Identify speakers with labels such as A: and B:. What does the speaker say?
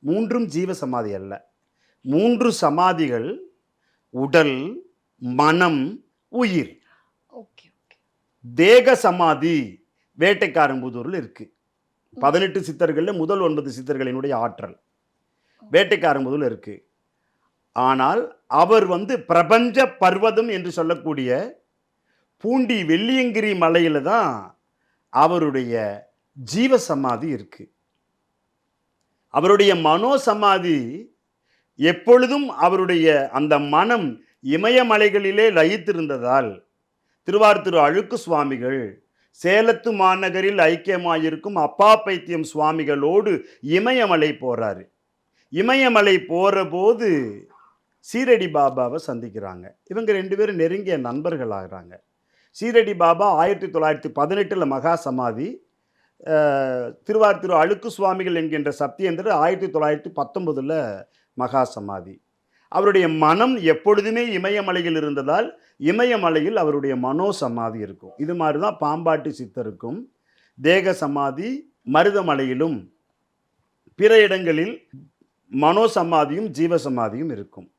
A: மூன்றும் ஜீவ சமாதி அல்ல. 3 சமாதிகள் உடல், மனம், உயிர்.
B: Okay, okay.
A: தேக சமாதி வேட்டைக்காரன்புதூரில் இருக்கு. 18 சித்தர்கள்ல முதல் 9 சித்தர்களினுடைய ஆற்றல் வேட்டைக்காரன்புதூரில் இருக்கு. ஆனால் அவர் பிரபஞ்ச பர்வதம் என்று சொல்லக்கூடிய பூண்டி வெள்ளியங்கிரி மலையில தான் அவருடைய ஜீவ சமாதி இருக்கு. அவருடைய மனோ சமாதி எப்பொழுதும் அவருடைய அந்த மனம் இமயமலைகளிலே லயித்திருந்ததால் திருவாரூர் அழுக்கு சுவாமிகள் சேலத்து மாநகரில் ஐக்கியமாயிருக்கும் அப்பா பைத்தியம் சுவாமிகளோடு இமயமலை போறாரு. இமயமலை போற போது சீரடி பாபாவை சந்திக்கிறாங்க. இவங்க 2 பேரும் நெருங்கிய நண்பர்கள் ஆகிறாங்க. சீரடி பாபா 1918 மகா சமாதி, திருவாரூர் அழுக்கு சுவாமிகள் என்கின்ற சத்தியேந்திரர் 1919 மகா சமாதி. அவருடைய மனம் எப்பொழுதுமே இமயமலையில் இருந்ததால் இமயமலையில் அவருடைய மனோ சமாதி இருக்கும். இது மாதிரி தான் பாம்பாட்டி சித்தருக்கும் தேக சமாதி மருதமலையிலும் பிற இடங்களில் மனோ சமாதியும் ஜீவ சமாதியும் இருக்கும்.